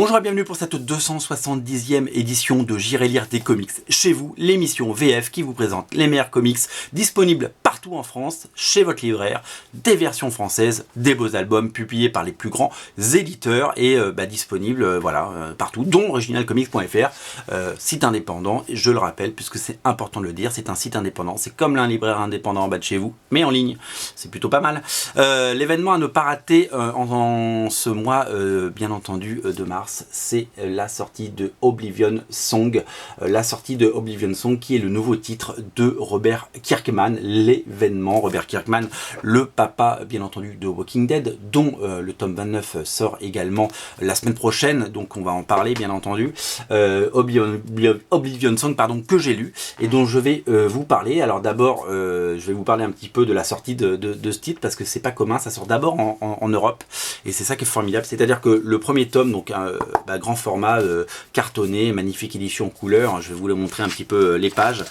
Bonjour et bienvenue pour cette 270e édition de J'irai lire des comics chez vous, l'émission VF qui vous présente les meilleurs comics disponibles partout en France, chez votre libraire, des versions françaises, des beaux albums publiés par les plus grands éditeurs et disponibles partout, dont originalcomics.fr, site indépendant, je le rappelle puisque c'est important de le dire, c'est un site indépendant, c'est comme l'un libraire indépendant en bas de chez vous, mais en ligne, c'est plutôt pas mal. L'événement à ne pas rater en ce mois, bien entendu, de mars, c'est la sortie de Oblivion Song. La sortie de Oblivion Song qui est le nouveau titre de Robert Kirkman, l'événement. Robert Kirkman, le papa bien entendu de Walking Dead, dont le tome 29 sort également la semaine prochaine, donc on va en parler bien entendu. Oblivion Song, pardon, que j'ai lu et dont je vais vous parler. Alors d'abord, je vais vous parler un petit peu de la sortie de ce titre parce que c'est pas commun, ça sort d'abord en Europe et c'est ça qui est formidable, c'est-à-dire que le premier tome, donc grand format, cartonné, magnifique édition couleur, je vais vous le montrer un petit peu les pages,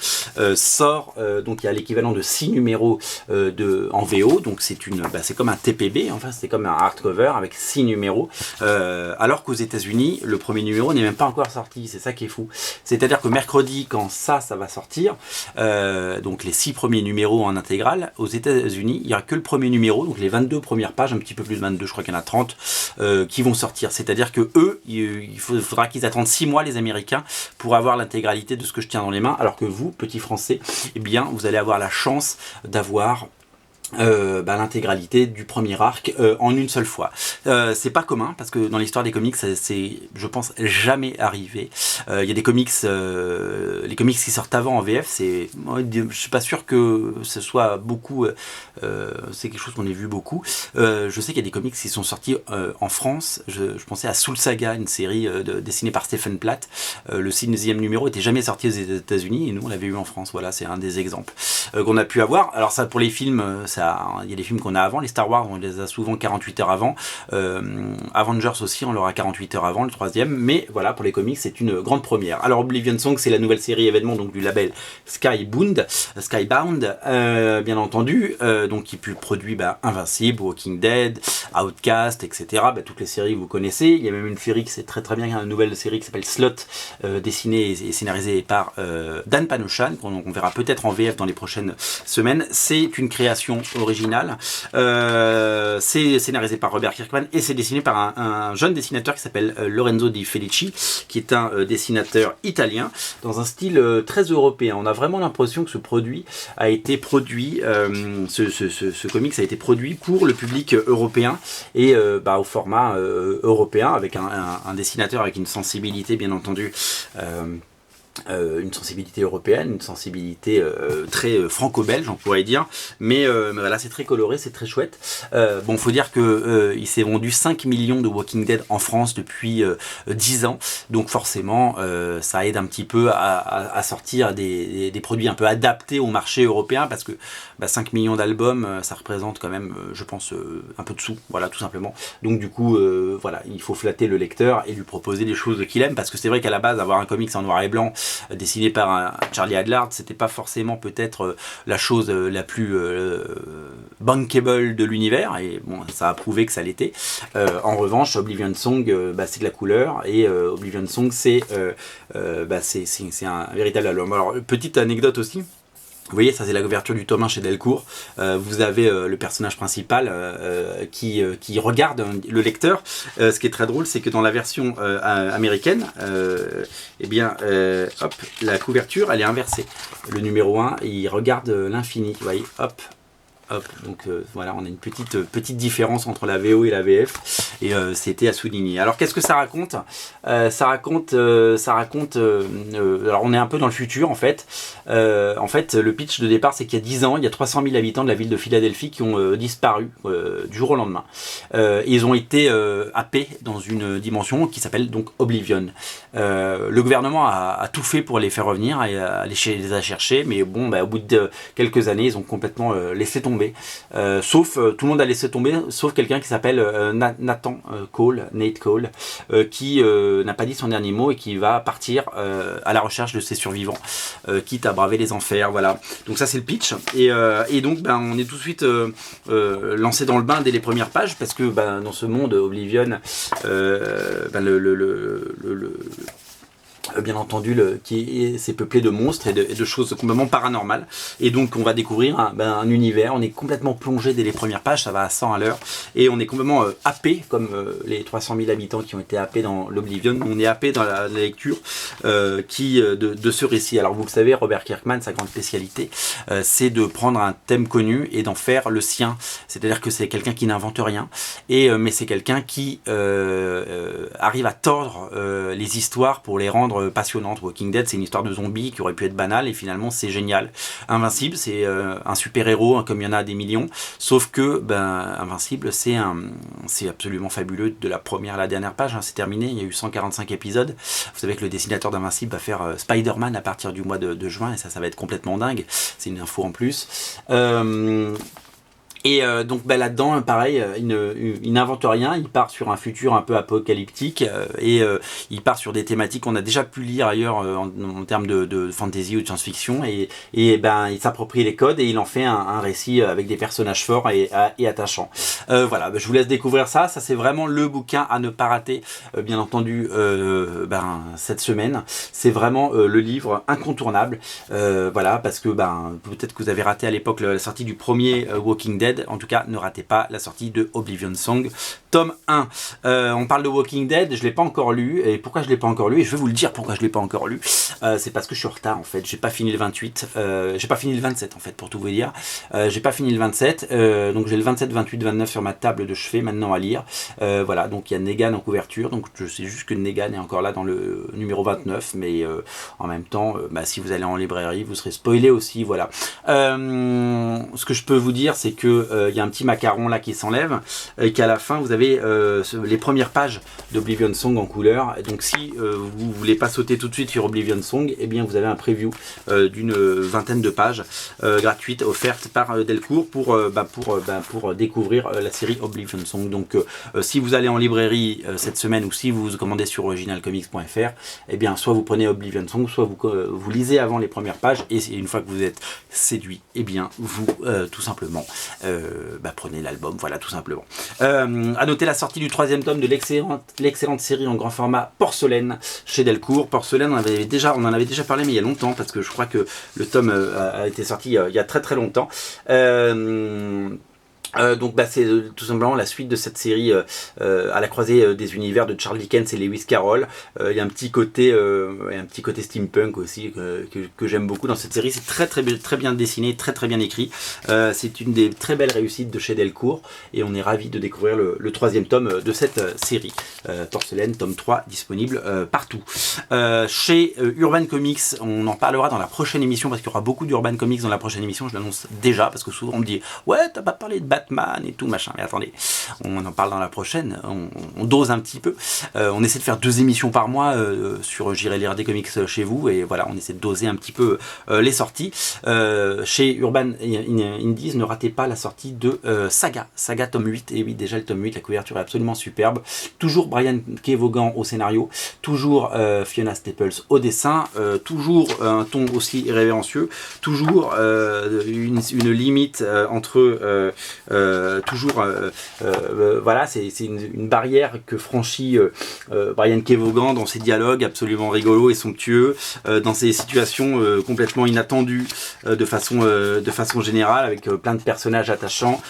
sort, donc il y a l'équivalent de 6 numéros en VO, donc c'est comme un TPB, enfin c'est comme un hardcover avec 6 numéros, alors qu'aux États-Unis le premier numéro n'est même pas encore sorti, c'est ça qui est fou. C'est-à-dire que mercredi, quand ça va sortir, donc les 6 premiers numéros en intégrale, aux États-Unis il n'y aura que le premier numéro, donc les 22 premières pages, un petit peu plus de 22, je crois qu'il y en a 30 qui vont sortir, c'est-à-dire que eux, il faudra qu'ils attendent 6 mois les Américains pour avoir l'intégralité de ce que je tiens dans les mains, alors que vous, petits Français, eh bien vous allez avoir la chance d'avoir l'intégralité du premier arc en une seule fois. C'est pas commun parce que dans l'histoire des comics c'est, je pense, jamais arrivé. Il y a des comics, les comics qui sortent avant en VF, je suis pas sûr que ce soit beaucoup, c'est quelque chose qu'on ait vu beaucoup. Je sais qu'il y a des comics qui sont sortis en France. Je pensais à Soul Saga, une série dessinée par Stephen Platt. Le 6e numéro était jamais sorti aux États-Unis et nous on l'avait eu en France. Voilà, c'est un des exemples qu'on a pu avoir. Alors ça, pour les films, il y a des films qu'on a avant, les Star Wars on les a souvent 48 heures avant, Avengers aussi on l'aura 48 heures avant, le 3e, mais voilà, pour les comics c'est une grande première. Alors Oblivion Song, c'est la nouvelle série événement donc du label Skybound, bien entendu, donc qui produit Invincible, Walking Dead, Outcast, etc. Toutes les séries que vous connaissez. Il y a même une série qui c'est très très bien, une nouvelle série qui s'appelle Slot, dessinée et scénarisée par Dan Panochan, qu'on verra peut-être en VF dans les prochaines semaines. C'est une création originale, c'est scénarisé par Robert Kirkman et c'est dessiné par un jeune dessinateur qui s'appelle Lorenzo Di Felici, qui est un dessinateur italien dans un style très européen. On a vraiment l'impression que ce produit a été produit, ce comics a été produit pour le public européen et au format européen, avec un dessinateur avec une sensibilité bien entendu, une sensibilité européenne, une sensibilité très franco-belge on pourrait dire, mais voilà, c'est très coloré, c'est très chouette. Faut dire que il s'est vendu 5 millions de Walking Dead en France depuis 10 ans, donc forcément ça aide un petit peu à sortir des produits un peu adaptés au marché européen, parce que 5 millions d'albums, ça représente quand même, je pense, un peu de sous, voilà, tout simplement. Donc du coup, voilà, il faut flatter le lecteur et lui proposer des choses qu'il aime, parce que c'est vrai qu'à la base, avoir un comics en noir et blanc dessiné par un Charlie Adlard, c'était pas forcément peut-être la chose la plus bankable de l'univers, et bon, ça a prouvé que ça l'était. En revanche, Oblivion Song, c'est de la couleur, et Oblivion Song, c'est un véritable album. Alors, petite anecdote aussi. Vous voyez, ça c'est la couverture du tome 1 chez Delcourt. Vous avez le personnage principal qui regarde le lecteur. Ce qui est très drôle, c'est que dans la version américaine, la couverture elle est inversée. Le numéro 1, il regarde l'infini. Vous voyez, hop. Donc voilà, on a une petite différence entre la VO et la VF, et c'était à souligner. Alors qu'est-ce que ça raconte? Ça raconte, alors on est un peu dans le futur en fait. Le pitch de départ, c'est qu'il y a 10 ans, il y a 300 000 habitants de la ville de Philadelphie qui ont disparu du jour au lendemain. Et ils ont été happés dans une dimension qui s'appelle donc Oblivion. Le gouvernement a tout fait pour les faire revenir et les a chercher, mais bon, au bout de quelques années, ils ont complètement laissé tomber. tomber. Sauf, tout le monde a laissé tomber, sauf quelqu'un qui s'appelle Nate Cole, qui n'a pas dit son dernier mot et qui va partir à la recherche de ses survivants, quitte à braver les enfers. Voilà. Donc ça c'est le pitch. Et donc on est tout de suite lancé dans le bain dès les premières pages, parce que dans ce monde Oblivion, bien entendu, c'est peuplé de monstres et de choses complètement paranormales. Et donc on va découvrir un univers, on est complètement plongé dès les premières pages, ça va à 100 à l'heure, et on est complètement happé, comme les 300 000 habitants qui ont été happés dans l'Oblivion, on est happé dans la lecture de ce récit. Alors vous le savez, Robert Kirkman, sa grande spécialité, c'est de prendre un thème connu et d'en faire le sien. C'est-à-dire que c'est quelqu'un qui n'invente rien, mais c'est quelqu'un qui arrive à tordre les histoires pour les rendre passionnante. Walking Dead, c'est une histoire de zombies qui aurait pu être banale et finalement c'est génial. Invincible, c'est un super-héros comme il y en a des millions, sauf que Invincible, c'est absolument fabuleux de la première à la dernière page, c'est terminé, il y a eu 145 épisodes. Vous savez que le dessinateur d'Invincible va faire Spider-Man à partir du mois de juin, et ça va être complètement dingue, c'est une info en plus. Et donc là-dedans, pareil, il n'invente rien, il part sur un futur un peu apocalyptique, et il part sur des thématiques qu'on a déjà pu lire ailleurs en termes de fantasy ou de science-fiction, et il s'approprie les codes et il en fait un récit avec des personnages forts et attachants. Voilà, je vous laisse découvrir ça c'est vraiment le bouquin à ne pas rater, bien entendu, cette semaine. C'est vraiment le livre incontournable, voilà, parce que peut-être que vous avez raté à l'époque la sortie du premier Walking Dead. En tout cas, ne ratez pas la sortie de Oblivion Song, tome 1. On parle de Walking Dead, je ne l'ai pas encore lu. Et pourquoi je ne l'ai pas encore lu? Et je vais vous le dire pourquoi je ne l'ai pas encore lu. C'est parce que je suis en retard en fait. J'ai pas fini le 28. J'ai pas fini le 27 en fait, pour tout vous dire. J'ai pas fini le 27. Donc j'ai le 27, 28, 29 sur ma table de chevet maintenant à lire. Voilà, donc il y a Negan en couverture. Donc je sais juste que Negan est encore là dans le numéro 29. Mais en même temps, si vous allez en librairie, vous serez spoilé aussi. Voilà. Ce que je peux vous dire, c'est que il y a un petit macaron là qui s'enlève, et qu'à la fin vous avez les premières pages d'Oblivion Song en couleur. Et donc si vous voulez pas sauter tout de suite sur Oblivion Song, et bien vous avez un preview d'une vingtaine de pages gratuites offertes par Delcourt pour découvrir la série Oblivion Song. Donc si vous allez en librairie cette semaine, ou si vous commandez sur originalcomics.fr, et bien soit vous prenez Oblivion Song, soit vous lisez avant les premières pages, et une fois que vous êtes séduit, et bien vous tout simplement prenez l'album, voilà, tout simplement. À noter la sortie du 3e tome de l'excellente série en grand format Porcelaine chez Delcourt. Porcelaine, on en avait déjà parlé, mais il y a longtemps, parce que je crois que le tome a été sorti il y a très très longtemps. C'est tout simplement la suite de cette série à la croisée des univers de Charles Dickens et Lewis Carroll. Il y a un petit côté steampunk aussi que j'aime beaucoup dans cette série. C'est très bien dessiné, très bien écrit. C'est une des très belles réussites de chez Delcourt, et on est ravis de découvrir le 3e tome de cette série. Porcelaine, tome 3, disponible partout. Chez Urban Comics, on en parlera dans la prochaine émission, parce qu'il y aura beaucoup d'Urban Comics dans la prochaine émission, je l'annonce déjà, parce que souvent on me dit « Ouais, t'as pas parlé de Batman et tout machin ». Mais attendez, on en parle dans la prochaine, on dose un petit peu. On essaie de faire 2 émissions par mois sur J'irai lire des comics chez vous, et voilà, on essaie de doser un petit peu les sorties. Chez Urban Indies, ne ratez pas la sortie de Saga tome 8, et oui, déjà le tome 8, la couverture est absolument superbe. Toujours Brian K. Vaughan au scénario, toujours Fiona Staples au dessin, toujours un ton aussi irrévérencieux, toujours une limite entre voilà, c'est une barrière que franchit Brian K. Vaughan dans ses dialogues absolument rigolos et somptueux, dans ses situations complètement inattendues de façon générale, avec plein de personnages attachants,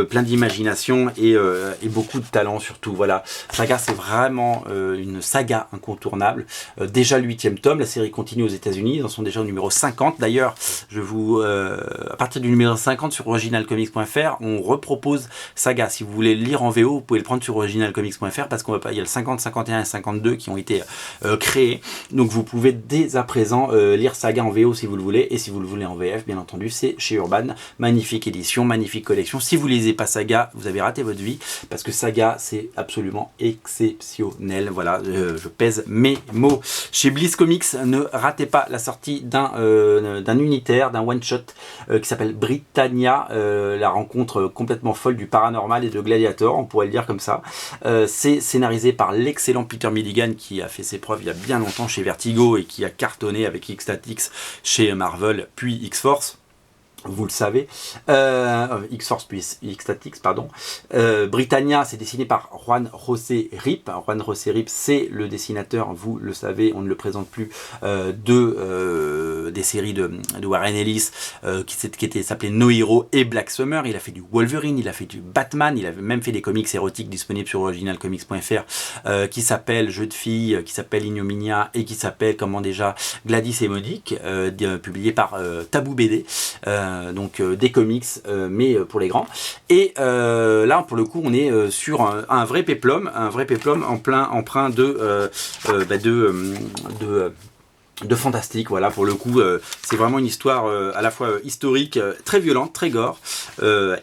plein d'imagination et beaucoup de talent surtout. Voilà, Saga, c'est vraiment une saga incontournable. Déjà le 8e tome, la série continue aux États-Unis, ils en sont déjà au numéro 50. D'ailleurs, à partir du numéro 50 sur originalcomics.fr, on repropose Saga. Si vous voulez le lire en VO, vous pouvez le prendre sur originalcomics.fr parce qu'on va pas, il y a le 50, 51 et 52 qui ont été créés. Donc vous pouvez dès à présent lire Saga en VO si vous le voulez, et si vous le voulez en VF, bien entendu, c'est chez Urban. Magnifique édition, magnifique collection. Si vous lisez pas Saga, vous avez raté votre vie, parce que Saga, c'est absolument exceptionnel. Voilà, je pèse mes mots. Chez Bliss Comics, ne ratez pas la sortie d'un unitaire, d'un one-shot qui s'appelle Britannia, la rencontre complètement folle du paranormal et de Gladiator, on pourrait le dire comme ça. C'est scénarisé par l'excellent Peter Milligan, qui a fait ses preuves il y a bien longtemps chez Vertigo et qui a cartonné avec X-Statix chez Marvel, puis X-Force. Vous le savez, X-Force puis X-Statix, pardon. Britannia, c'est dessiné par Juan José Rip. Juan José Rip, c'est le dessinateur, vous le savez, on ne le présente plus, des séries de Warren Ellis qui s'appelait No Hero et Black Summer. Il a fait du Wolverine, il a fait du Batman, il avait même fait des comics érotiques disponibles sur originalcomics.fr qui s'appelle Jeux de filles, qui s'appelle Ignominia et qui s'appelle, comment déjà, Gladys et Modic, publié par Tabou BD. Donc des comics mais pour les grands, et là pour le coup on est sur un vrai péplum empreint de fantastique. Voilà, pour le coup c'est vraiment une histoire à la fois historique, très violente, très gore,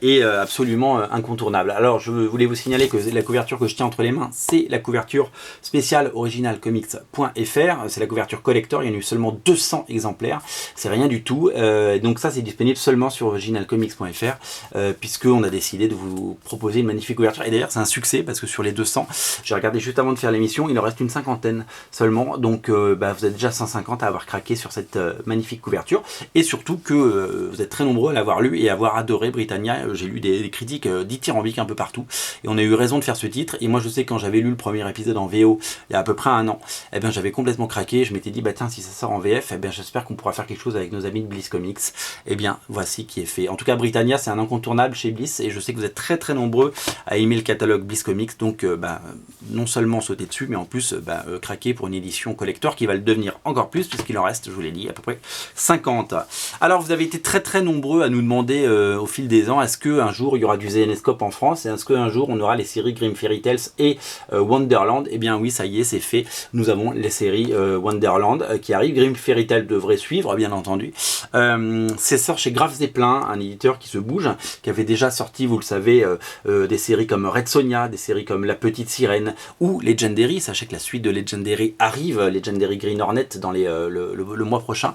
et absolument incontournable. Alors je voulais vous signaler que la couverture que je tiens entre les mains, c'est la couverture spéciale originalcomics.fr, c'est la couverture collector, il y en a eu seulement 200 exemplaires, c'est rien du tout, donc ça c'est disponible seulement sur originalcomics.fr, puisque on a décidé de vous proposer une magnifique couverture, et d'ailleurs c'est un succès parce que sur les 200, j'ai regardé juste avant de faire l'émission, il en reste une cinquantaine seulement, donc vous êtes déjà 150 à avoir craqué sur cette magnifique couverture, et surtout que vous êtes très nombreux à l'avoir lu et à avoir adoré Britannia. J'ai lu des critiques dithyrambiques un peu partout, et on a eu raison de faire ce titre. Et moi je sais, quand j'avais lu le premier épisode en VO il y a à peu près un an, eh bien j'avais complètement craqué. Je m'étais dit bah tiens, si ça sort en VF, eh bien j'espère qu'on pourra faire quelque chose avec nos amis de Bliss Comics. Et bien voici qui est fait. En tout cas, Britannia, c'est un incontournable chez Bliss, et je sais que vous êtes très très nombreux à aimer le catalogue Bliss Comics, donc non seulement sauter dessus, mais en plus craquer pour une édition collector qui va le devenir encore plus, puisqu'il en reste, je vous l'ai dit, à peu près 50. Alors vous avez été très très nombreux à nous demander au fil des ans, est-ce qu'un jour il y aura du Zenescope en France, et est-ce qu'un jour on aura les séries Grim Fairy Tales et Wonderland. Eh bien oui, ça y est, c'est fait, nous avons les séries Wonderland qui arrivent. Grim Fairy Tales devrait suivre, bien entendu. C'est sort chez Graphes et Plein, un éditeur qui se bouge, qui avait déjà sorti, vous le savez, des séries comme Red Sonja, des séries comme La Petite Sirène ou Legendary. Sachez que la suite de Legendary arrive, Legendary Green Hornet, dans le mois prochain.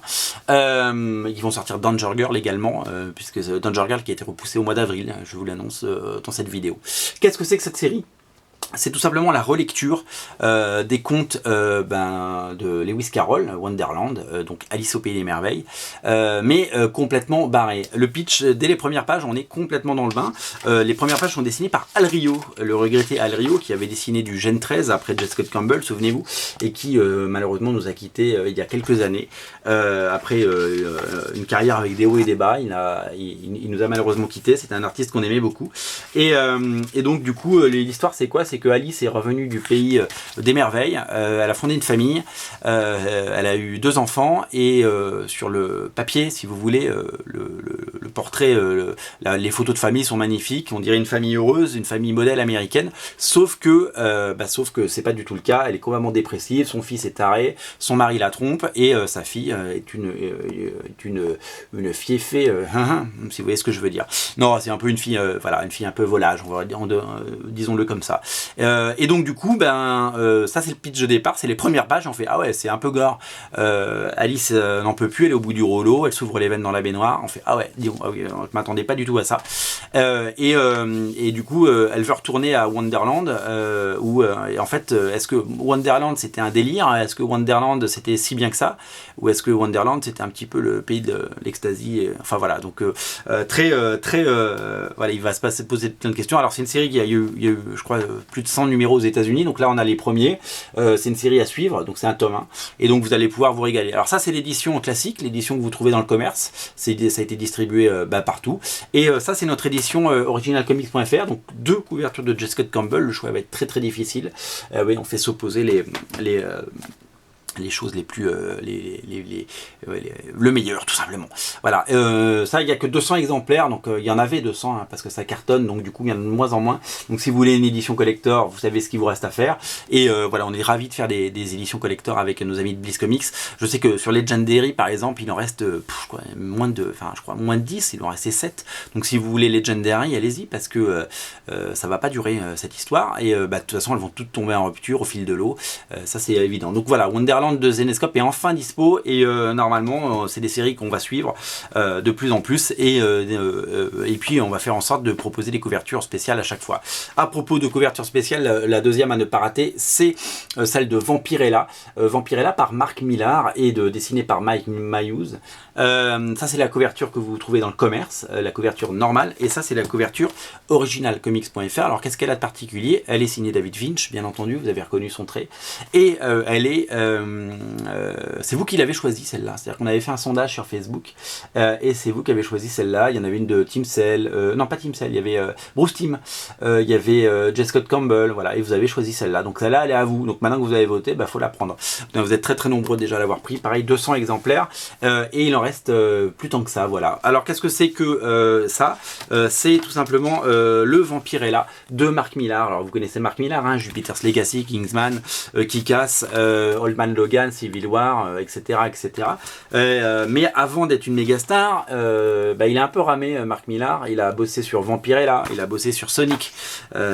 Ils vont sortir Danger Girl également, puisque Danger Girl qui a été repoussé au mois d'avril, je vous l'annonce dans cette vidéo. Qu'est-ce que c'est que cette série ? C'est tout simplement la relecture des contes de Lewis Carroll, Wonderland, donc Alice au Pays des Merveilles, mais complètement barré. Le pitch, dès les premières pages, on est complètement dans le bain. Les premières pages sont dessinées par Al Rio, le regretté Al Rio, qui avait dessiné du Gen 13 après J. Scott Campbell, souvenez-vous, et qui malheureusement nous a quittés il y a quelques années. Après une carrière avec des hauts et des bas, il nous a malheureusement quittés. C'était un artiste qu'on aimait beaucoup. Et donc du coup, l'histoire c'est quoi ? C'est que Alice est revenue du pays des merveilles, elle a fondé une famille, elle a eu 2 enfants, et sur le papier, si vous voulez, le portrait, les photos de famille sont magnifiques, on dirait une famille heureuse, une famille modèle américaine, sauf que c'est pas du tout le cas. Elle est complètement dépressive, son fils est taré, son mari la trompe, et sa fille est une fieffée, si vous voyez ce que je veux dire. Non, c'est un peu une fille, une fille un peu volage, disons-le comme ça. Et donc du coup, ça c'est le pitch de départ, c'est les premières pages, on fait ah ouais, c'est un peu gore. Alice n'en peut plus, elle est au bout du rouleau, elle s'ouvre les veines dans la baignoire, on fait ah ouais, dis donc, je m'attendais pas du tout à ça. Et du coup, elle veut retourner à Wonderland, et en fait, est-ce que Wonderland c'était un délire, est-ce que Wonderland c'était si bien que ça, ou est-ce que Wonderland c'était un petit peu le pays de l'extasie, enfin voilà, donc voilà, il va se poser plein de questions. Alors c'est une série qui a eu je crois plus de 100 numéros aux États-Unis, donc là on a les premiers, c'est une série à suivre, donc c'est un tome 1, et donc vous allez pouvoir vous régaler. Alors ça c'est l'édition classique, l'édition que vous trouvez dans le commerce, ça a été distribué partout, et ça c'est notre édition originalcomics.fr, donc 2 couvertures de J. Scott Campbell, le choix va être très très difficile. Oui, on fait s'opposer les choses les plus le meilleur tout simplement. Voilà, ça il n'y a que 200 exemplaires, donc il y en avait 200 hein, parce que ça cartonne, donc du coup il y en a de moins en moins. Donc si vous voulez une édition collector, vous savez ce qu'il vous reste à faire. Et voilà, on est ravis de faire des éditions collector avec nos amis de Bliss Comics. Je sais que sur Legendary par exemple, il en reste moins de 10, il en restait 7. Donc si vous voulez Legendary, allez-y parce que ça va pas durer cette histoire. Et de toute façon elles vont toutes tomber en rupture au fil de l'eau, ça c'est évident. Donc voilà, Wonderland de Zenescope est enfin dispo et normalement c'est des séries qu'on va suivre de plus en plus et puis on va faire en sorte de proposer des couvertures spéciales à chaque fois. À propos de couverture spéciale, la deuxième à ne pas rater, c'est celle de Vampirella. Vampirella par Mark Millar et dessinée par Mike Mayuse. Ça c'est la couverture que vous trouvez dans le commerce, la couverture normale, et ça c'est la couverture originalcomics.fr. Alors qu'est-ce qu'elle a de particulier? Elle est signée David Finch, bien entendu, vous avez reconnu son trait, et elle est c'est vous qui l'avez choisi celle-là, c'est-à-dire qu'on avait fait un sondage sur Facebook et c'est vous qui avez choisi celle-là. Il y en avait une de Tim Sale, non pas Tim Sale, il y avait Bruce Timm, il y avait J. Scott Campbell, voilà, et vous avez choisi celle-là. Donc celle-là elle est à vous, donc maintenant que vous avez voté, faut la prendre. Donc, vous êtes très très nombreux déjà à l'avoir pris, pareil 200 exemplaires et il en reste plus tant que ça, voilà. Alors qu'est-ce que c'est que ça c'est tout simplement le Vampirella de Mark Millar. Alors vous connaissez Mark Millar, hein, Jupiter's Legacy, Kingsman, Kick-Ass, Old Man Logan, Civil War, etc. etc. Mais avant d'être une méga star, il a un peu ramé, Mark Millar. Il a bossé sur Vampirella, il a bossé sur Sonic,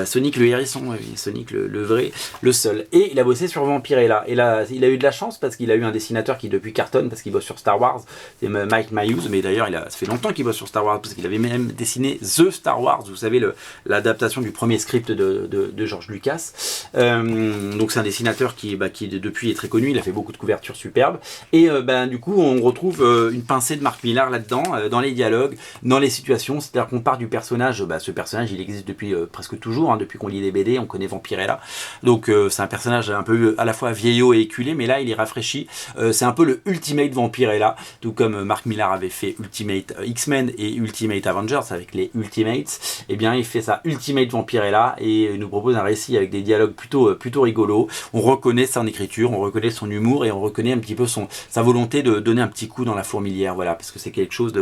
Sonic le hérisson, Sonic le vrai, le seul. Et il a bossé sur Vampirella. Et là, il a eu de la chance parce qu'il a eu un dessinateur qui depuis cartonne parce qu'il bosse sur Star Wars, c'est Mike Mayuse. Mais d'ailleurs, ça fait longtemps qu'il bosse sur Star Wars parce qu'il avait même dessiné The Star Wars, vous savez, l'adaptation du premier script de George Lucas. Donc c'est un dessinateur qui depuis est très connu, il a fait beaucoup de couvertures superbes. Et du coup, on retrouve une pincée de Mark Millar là-dedans, dans les dialogues, dans les situations. C'est-à-dire qu'on part du personnage, ce personnage il existe depuis presque toujours, hein, depuis qu'on lit des BD, on connaît Vampirella. Donc c'est un personnage un peu à la fois vieillot et éculé, mais là il est rafraîchi. C'est un peu le Ultimate Vampirella, tout comme Mark Millar avait fait Ultimate X-Men et Ultimate Avengers avec les Ultimates. Et bien il fait ça Ultimate Vampirella et nous propose un récit avec des dialogues plutôt rigolos. On reconnaît son écriture, on reconnaît son humour et on reconnaît un petit peu sa volonté de donner un petit coup dans la fourmilière, voilà, parce que c'est quelque chose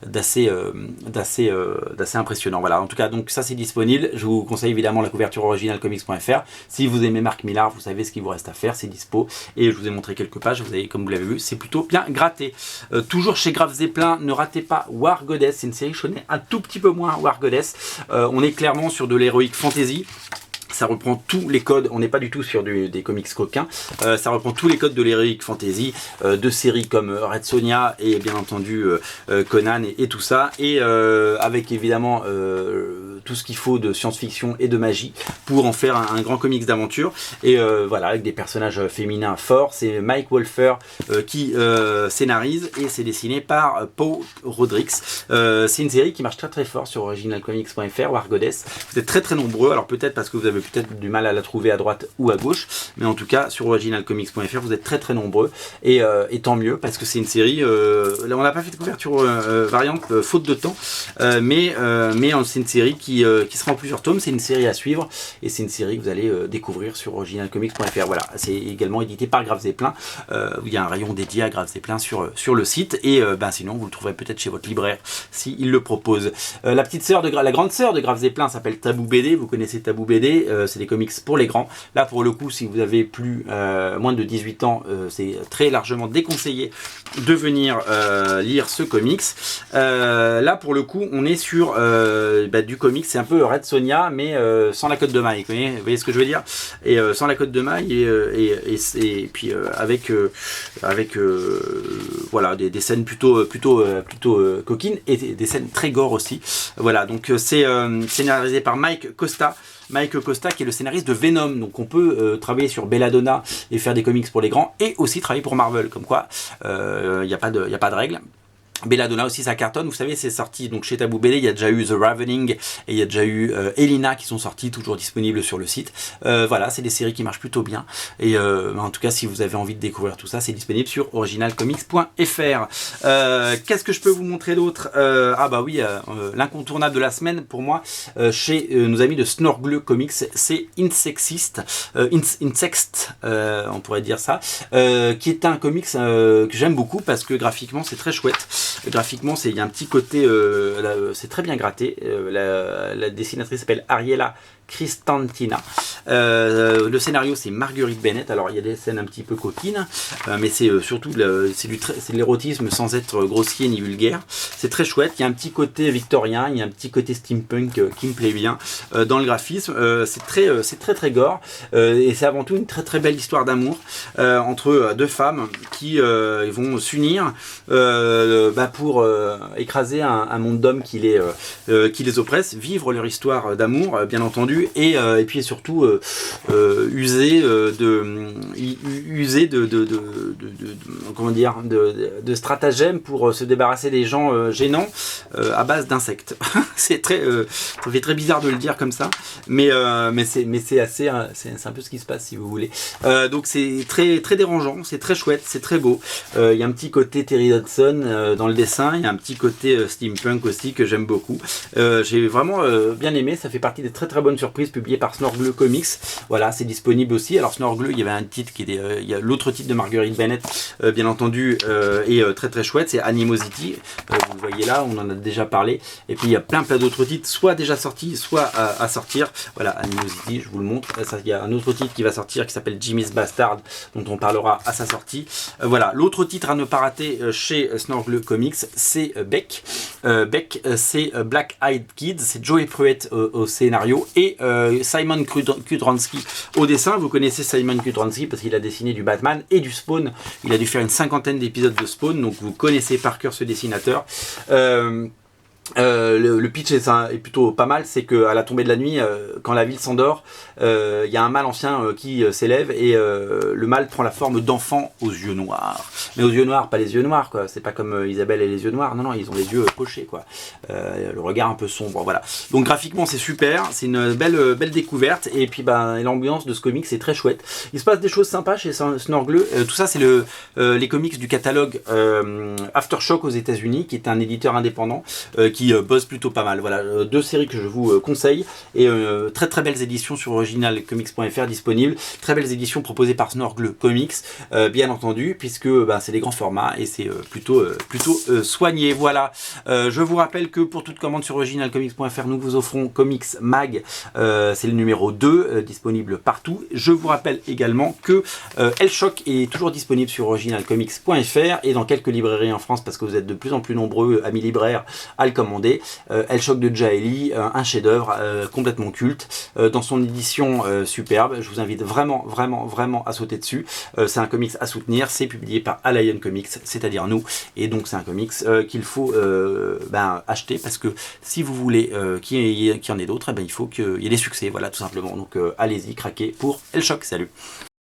d'assez impressionnant. Voilà, en tout cas, donc ça c'est disponible. Je vous conseille évidemment la couverture originalcomics.fr. Si vous aimez Mark Millar, vous savez ce qu'il vous reste à faire, c'est dispo. Et je vous ai montré quelques pages, comme vous l'avez vu, c'est plutôt bien gratté. Toujours chez Graphes Zeppelin, ne ratez pas War Goddess, c'est une série que je connais un tout petit peu moins, War Goddess. On est clairement sur de l'héroïque fantasy. Ça reprend tous les codes, on n'est pas du tout sur des comics coquins, ça reprend tous les codes de l'heroic fantasy, de séries comme Red Sonja et bien entendu Conan et tout ça, et avec évidemment tout ce qu'il faut de science-fiction et de magie pour en faire un grand comics d'aventure, et voilà, avec des personnages féminins forts. C'est Mike Wolfer qui scénarise et c'est dessiné par Paul Rodrigues. C'est une série qui marche très très fort sur originalcomics.fr, War Goddess. Vous êtes très très nombreux, alors peut-être parce que vous avez peut-être du mal à la trouver à droite ou à gauche, mais en tout cas sur originalcomics.fr vous êtes très très nombreux, et tant mieux parce que c'est une série, là on n'a pas fait de couverture variante faute de temps, mais c'est une série qui sera en plusieurs tomes. C'est une série à suivre et c'est une série que vous allez découvrir sur originalcomics.fr. Voilà, c'est également édité par Graphes Zeppelin, il y a un rayon dédié à Graphes Zeppelin sur le site, et sinon vous le trouverez peut-être chez votre libraire s'il le propose. La grande sœur de Graphes Zeppelin s'appelle Taboo BD. Vous connaissez Taboo BD, c'est des comics pour les grands. Là pour le coup, si vous avez moins de 18 ans, c'est très largement déconseillé de venir lire ce comics. Là pour le coup on est sur du comics, c'est un peu Red Sonja mais sans la cote de maille, vous voyez ce que je veux dire, et sans la cote de maille, et puis avec voilà des scènes plutôt coquines et des scènes très gore aussi. Voilà, donc c'est scénarisé par Mike Costa qui est le scénariste de Venom. Donc on peut travailler sur Belladonna et faire des comics pour les grands et aussi travailler pour Marvel, comme quoi il n'y a pas de règle. Belladonna aussi, ça cartonne. Vous savez, c'est sorti donc chez Tabou BD. Il y a déjà eu The Ravening et il y a déjà eu Elina qui sont sortis, toujours disponibles sur le site. Voilà, c'est des séries qui marchent plutôt bien. Et en tout cas, si vous avez envie de découvrir tout ça, c'est disponible sur originalcomics.fr. Qu'est-ce que je peux vous montrer d'autre? Ah bah oui, l'incontournable de la semaine pour moi, chez nos amis de Snorgle Comics, c'est Insexist, on pourrait dire ça, qui est un comics que j'aime beaucoup parce que graphiquement c'est très chouette. Graphiquement, il y a un petit côté, c'est très bien gratté. La dessinatrice s'appelle Ariella Cristantina. Le scénario, c'est Marguerite Bennett. Alors, il y a des scènes un petit peu coquines, mais c'est surtout c'est de l'érotisme sans être grossier ni vulgaire. C'est très chouette. Il y a un petit côté victorien, il y a un petit côté steampunk qui me plaît bien dans le graphisme. C'est très gore et c'est avant tout une très belle histoire d'amour entre deux femmes qui vont s'unir pour écraser un monde d'hommes qui les oppresse, vivre leur histoire d'amour, bien entendu. Et puis surtout user de stratagèmes pour se débarrasser des gens gênants à base d'insectes. Ça fait très bizarre de le dire comme ça, mais c'est un peu ce qui se passe si vous voulez. Donc c'est très dérangeant, c'est très chouette, c'est très beau. Il y a un petit côté Terry Dodson dans le dessin, il y a un petit côté steampunk aussi que j'aime beaucoup. J'ai vraiment bien aimé, ça fait partie des très bonnes surprises publiées par Snorgle Comics. Voilà, c'est disponible aussi. Alors Snorgle, il y avait un titre il y a l'autre titre de Marguerite Bennett, bien entendu, et très chouette, c'est Animosity. Vous le voyez là, on en a déjà parlé. Et puis il y a plein d'autres titres, soit déjà sortis, soit à sortir. Voilà, Animosity, je vous le montre. Il y a un autre titre qui va sortir qui s'appelle Jimmy's Bastard, dont on parlera à sa sortie. Voilà, l'autre titre à ne pas rater chez Snorgle Comics, c'est Beck. Beck, c'est Black Eyed Kids, c'est Joey Pruitt au scénario et Simon Kudranski au dessin. Vous connaissez Simon Kudranski parce qu'il a dessiné du Batman et du Spawn. Il a dû faire une 50aine d'épisodes de Spawn, donc vous connaissez par cœur ce dessinateur. Le pitch est plutôt pas mal, c'est qu'à la tombée de la nuit, quand la ville s'endort, il y a un mâle ancien qui s'élève et le mâle prend la forme d'enfant aux yeux noirs. Mais aux yeux noirs, pas les yeux noirs, quoi. C'est pas comme Isabelle et les yeux noirs. Non, ils ont les yeux pochés, quoi. Le regard un peu sombre, voilà. Donc graphiquement, c'est super, c'est une belle découverte. Et puis, l'ambiance de ce comic, c'est très chouette. Il se passe des choses sympas chez Snorgle. Tout ça, c'est les comics du catalogue Aftershock aux États-Unis, qui est un éditeur indépendant qui bosse plutôt pas mal. Voilà, deux séries que je vous conseille et très belles éditions sur originalcomics.fr disponibles. Très belles éditions proposées par Snorgle Comics, bien entendu, puisque c'est des grands formats et c'est plutôt soigné. Voilà. Je vous rappelle que pour toute commande sur originalcomics.fr, nous vous offrons Comics Mag, c'est le numéro 2, disponible partout. Je vous rappelle également que Hellshock est toujours disponible sur originalcomics.fr et dans quelques librairies en France, parce que vous êtes de plus en plus nombreux, amis libraires, à le commander. Hellshock de Jaeli, un chef-d'œuvre complètement culte, dans son édition superbe. Je vous invite vraiment à sauter dessus. C'est un comics à soutenir, c'est publié par Allion Comics, c'est-à-dire nous, et donc c'est un comics qu'il faut acheter, parce que si vous voulez qu'il y en ait d'autres, il faut qu'il y ait des succès, voilà, tout simplement. Donc allez-y, craquez pour Hellshock. Salut.